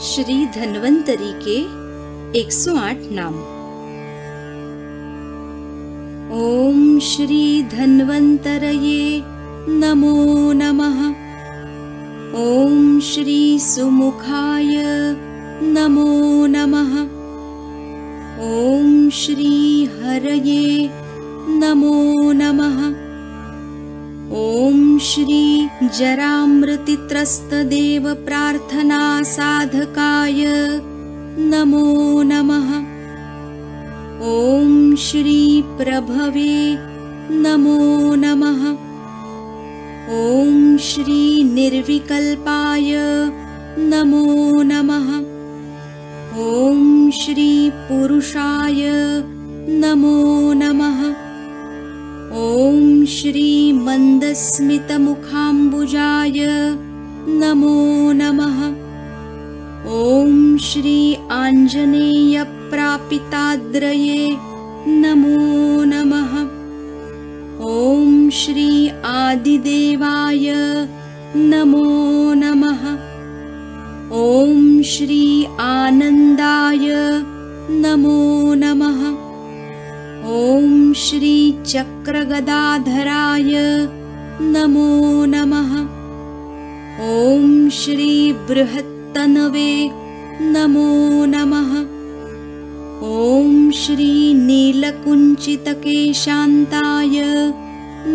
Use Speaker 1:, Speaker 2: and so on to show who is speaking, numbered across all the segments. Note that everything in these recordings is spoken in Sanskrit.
Speaker 1: श्री धन्वंतरी के 108 नाम। ओम श्री धन्वंतरये नमो नमः। ओम श्री सुमुखाय नमो नमः। ओम श्री हरये नमो नमः। ओम श्री जरामृतित्रस्तदेव प्रार्थना साधकाय नमो नमः। ओम श्री प्रभवे नमो नमः। ओम श्री निर्विकल्पाय नमो नमः। ओम श्री पुरुषाय नमो नमः। ओम श्री मंदस्मितमुखाम्बुजाय नमो नमः। ओम श्री आंजनेयप्रापिताद्रये नमो नमः। ओम श्री आदिदेवाय नमो नमः। ओम श्री आनंदाय नमो नमः। ओम श्री चक्रगदाधराय नमो नमः। ओम श्री बृहत्तनवे नमो नमः। ओम श्री नीलकुञ्चितकेशान्ताय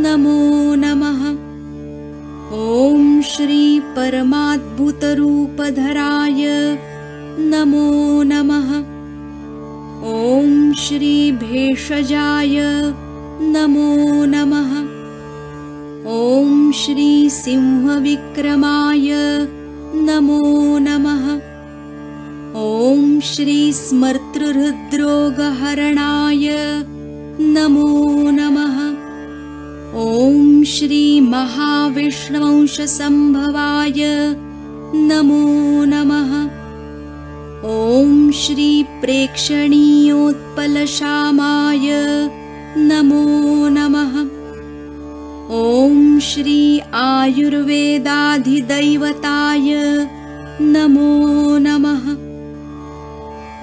Speaker 1: नमो नमः। ओम श्री परमाद्भुतरूपधराय नमो नमः। ओम श्री भेषजाय नमो नमः। ओम श्री सिंहविक्रमाय नमो नमः। ओम श्री स्मर्तृहृद्रोगहरणाय नमो नमः। ओम श्री महाविष्णुवंशसंभवाय नमो नमः। ओम श्री प्रेक्षणीयोत्पलश्यामाय नमो नमः। ओम श्री आयुर्वेदाधिदैवताय नमो नमः।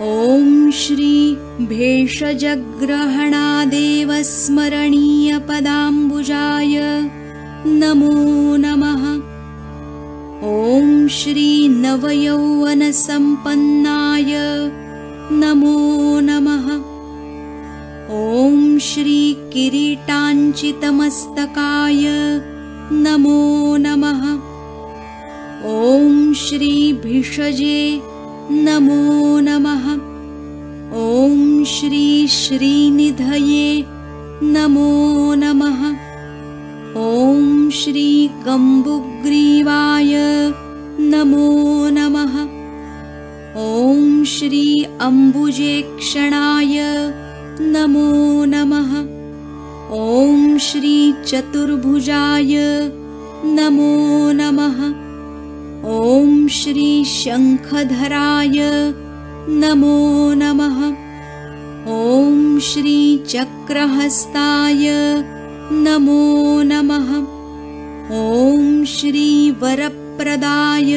Speaker 1: ओम श्री भेषजग्रहणादेवस्मरणीयपदाम्बुजाय नमो नमः। ओम श्री नवयौवनसम्पन्नाय नमो नमः। ओम श्री किरीटाञ्चितमस्तकाय नमो नमः। ओम श्री भिषजे नमो नमः। ओम श्री श्रीनिधये नमो नमः। ओम श्री कम्बुग्रीवाय नमो नमः। ओम श्री अम्बुजेक्षणाय नमो नमः। ओम श्री चतुर्भुजाय नमो नमः। ओम श्री शंखधराय नमो नमः। ओम श्री चक्रहस्ताय नमो नमः। ओम श्री वरप्रदाय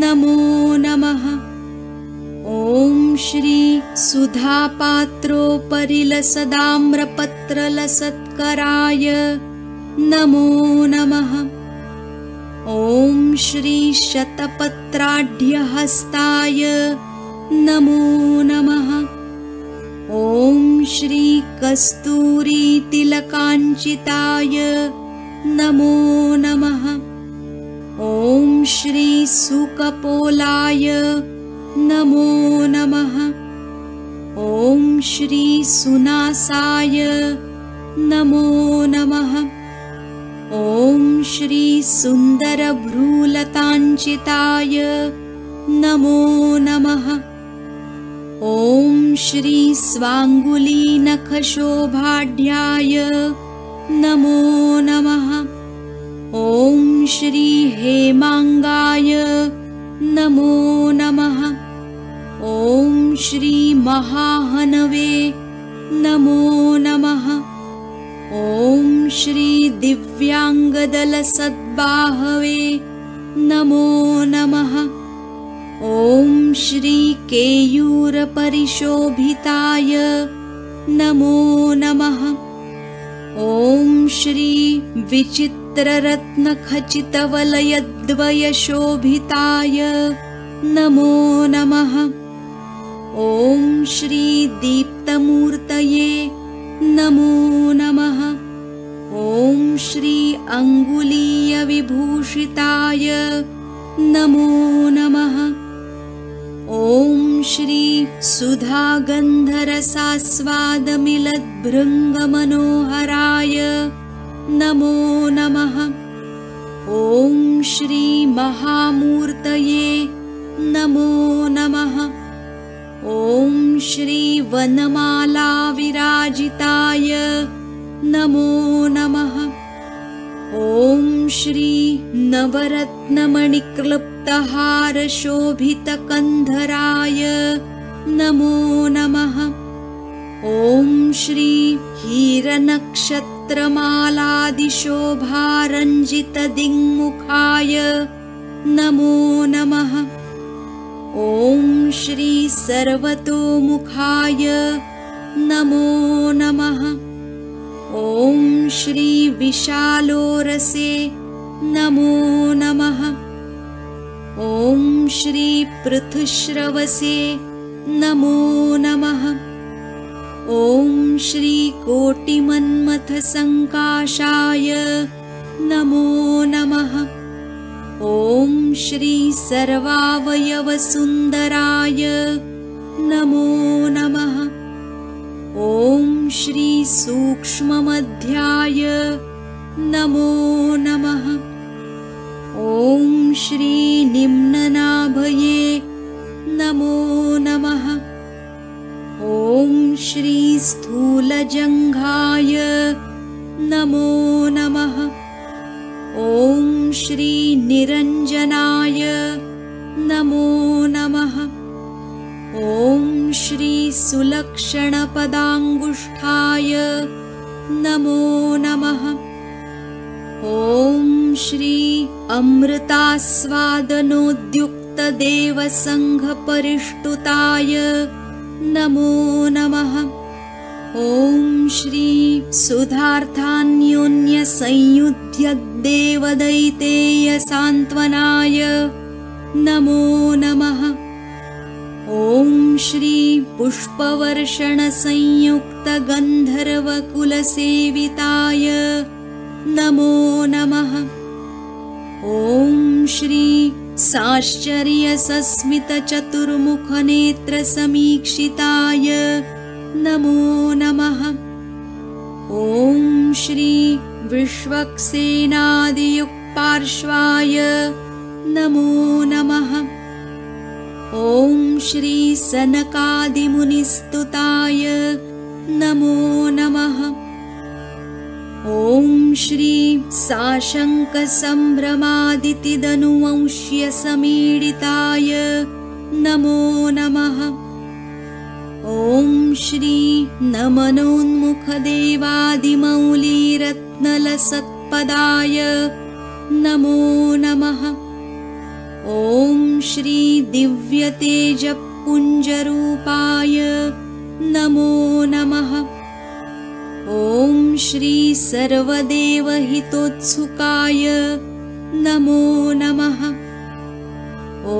Speaker 1: नमो नमः। ओम श्री सुधापात्रोपरिलसदाम्रपत्रलसत्कराय नमो नमः। ओम श्री शतपत्राढ्यहस्ताय नमो नमः। ओम श्री कस्तूरीतिलकाञ्चिताय नमो नमः। ओम श्री सुकपोलाय नमो नमः। ओम श्री सुनासाय नमो नमः। ओम श्री सुन्दरभ्रूलताञ्चिताय नमो नमः। ओम श्री स्वाङ्गुलीनखशोभाढ्याय नमो नमः। ओम श्री हेमांगाय नमो नमः। ओम श्री महाहनवे नमो नमः। ओम श्री दिव्यांगदलसद्बाहवे नमो नमः। ओम श्री केयूरपरिशोभिताय नमो नमः। ॐ श्री विचित्ररत्नखचितवलयद्वयशोभिताय नमो नमः। ॐ श्री दीप्तमूर्तये नमो नमः। ॐ श्री अङ्गुलीयविभूषिताय नमो नमः। ॐ श्री सुधागन्धरसास्वादमिलद्भृङ्गमनोहराय नमो नमः। ॐ श्री महामूर्तये नमो नमः। ॐ श्री वनमालाविराजिताय नमो नमः। ॐ श्री नवरत्नमणिक्लृप्तहारशोभितकन्धराय नमो नमः। ॐ श्री हीरनक्षत्रमालादिशोभारञ्जितदिङ्मुखाय नमो नमः। ॐ श्री सर्वतोमुखाय नमो नमः। ॐ श्री विशालोरसे नमो नमः। ॐ श्री पृथुश्रवसे नमो नमः। ॐ श्री कोटिमन्मथसङ्काशाय नमो नमः। ॐ श्री सर्वावयवसुन्दराय नमो नमः। ॐ श्री सूक्ष्ममध्याय नमो नमः। ॐ श्री निम्ननाभये नमो नमः। ॐ श्री स्थूलजङ्घाय नमो नमः। ॐ श्री निरञ्जनाय नमो नमः। ॐ श्री सुलक्षणपदाङ्गुष्ठाय नमो नमः। ॐ श्री अमृतास्वादनोद्युक्तदेवसङ्घपरिष्टुताय नमो नमः। ॐ श्री सुधार्थान्योन्यसंयुध्यद्देवदैतेयसान्त्वनाय नमो नमः। ॐ श्री पुष्पवर्षणसंयुक्तगन्धर्वकुलसेविताय नमो नमः। ॐ श्री साश्चर्यसस्मितचतुर्मुखनेत्रसमीक्षिताय नमो नमः। ॐ श्री विश्वक्सेनादियुक्तपार्श्वाय नमो नमः। ॐ श्री सनकादिमुनिस्तुताय नमो नमः। ॐ श्री साशङ्कसम्भ्रमादितिदनुवंश्यसमीडिताय नमो नमः। ॐ श्री नमनोन्मुखदेवादिमौलिरत्नलसत्पदाय नमो नमः। ॐ श्री दिव्यतेजपुञ्जरूपाय नमो नमः। ॐ श्री सर्वदेवहितोत्सुकाय नमो नमः। ॐ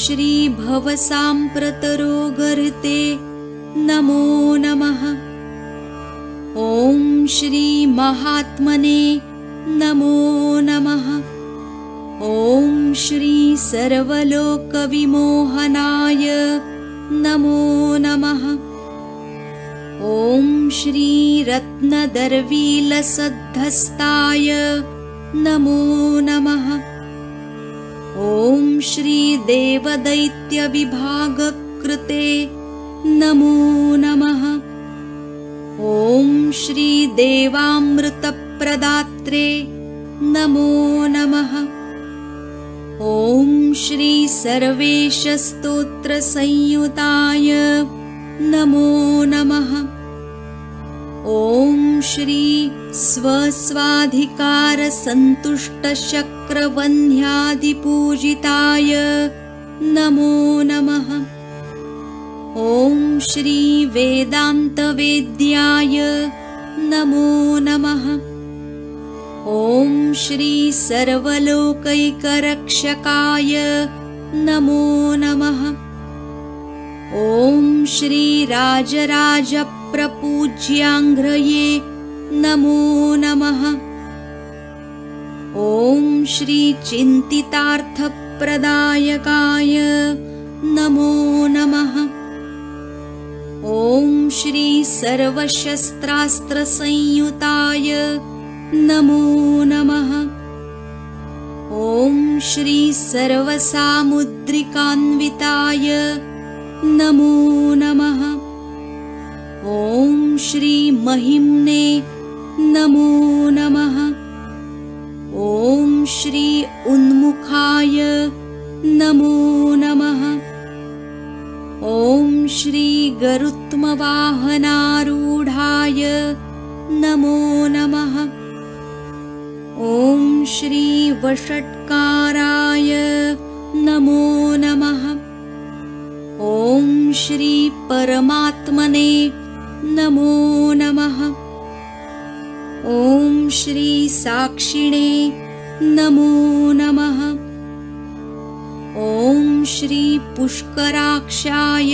Speaker 1: श्री भवसाम्प्रतरोगहृते नमो नमः। ॐ श्री महात्मने नमो नमः। ॐ श्री सर्वलोकविमोहनाय नमो नमः। ॐ श्री रत्नदर्वीलसद्धस्ताय नमो नमः। ॐ श्री देवदैत्यविभागकृते नमो नमः। ॐ श्री देवामृतप्रदात्रे नमो नमः। ॐ श्री सर्वेशस्तोत्रसंयुताय नमो नमः। ॐ श्री स्वस्वाधिकारसन्तुष्टशक्रवह्न्यादिपूजिताय नमो नमः। श्री वेदान्तवेद्याय नमो नमः। ॐ श्री सर्वलोकैकरक्षकाय नमो नमः। ॐ श्री राजराजप्रपूज्याङ्घ्रये नमो नमः। ॐ श्री चिन्तितार्थप्रदायकाय नमो नमः। ॐ श्री सर्वशस्त्रास्त्रसंयुताय नमो नमः। ॐ श्री सर्वसामुद्रिकान्विताय नमो नमः। ॐ श्री महिम्ने नमो नमः। ॐ श्री उन्मुखाय नमो नमः। ॐ श्री गरुत्मवाहनारूढाय नमो नमः। ॐ श्री वषट्काराय नमो नमः। ॐ श्री परमात्मने नमो नमः। ॐ श्री साक्षिणे नमो नमः। ॐ श्री पुष्कराक्षाय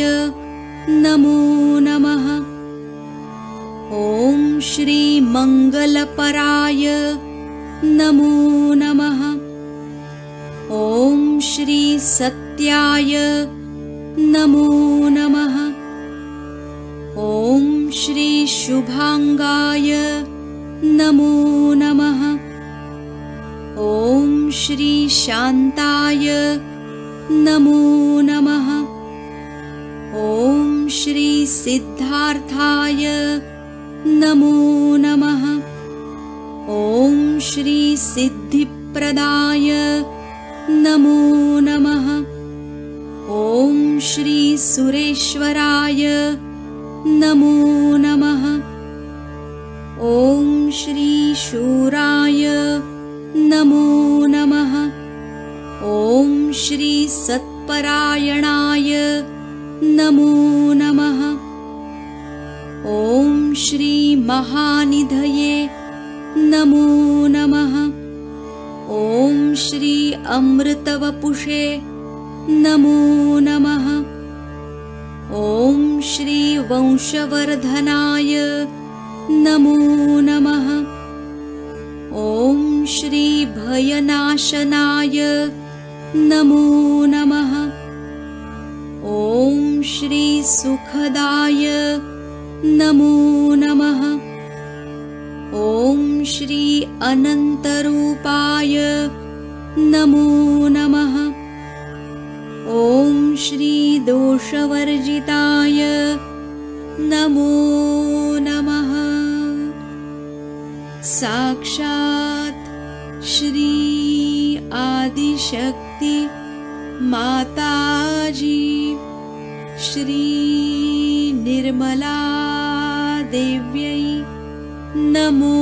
Speaker 1: नमो नमः। ॐ श्री मङ्गलपराय नमो नमः। ॐ श्री सत्याय नमो नमः। ॐ श्री शुभांगाय नमो नमः। ॐ श्री शान्ताय नमो नमः। ॐ श्री सिद्धार्थाय नमो नमः। ॐ श्री सिद्धिप्रदाय नमो नमः। ॐ श्री सुरेश्वराय नमो नमः। ॐ श्री शूराय नमो नमः। ॐ श्री सत्परायणाय नमो नमः। ॐ श्री महानिधये नमो नमः। ॐ श्री अमृतवपुषे नमो नमः। ॐ श्री वंशवर्धनाय नमो नमः। ॐ श्री भयनाशनाय नमो नमः। ॐ श्री सुखदाय नमो नमः। ॐ श्री अनन्तरूपाय नमो नमः। ॐ श्री दोषवर्जिताय नमो नमः। साक्षात् श्री आदिशक्ति माताजी श्री निर्मला देव्यै नमो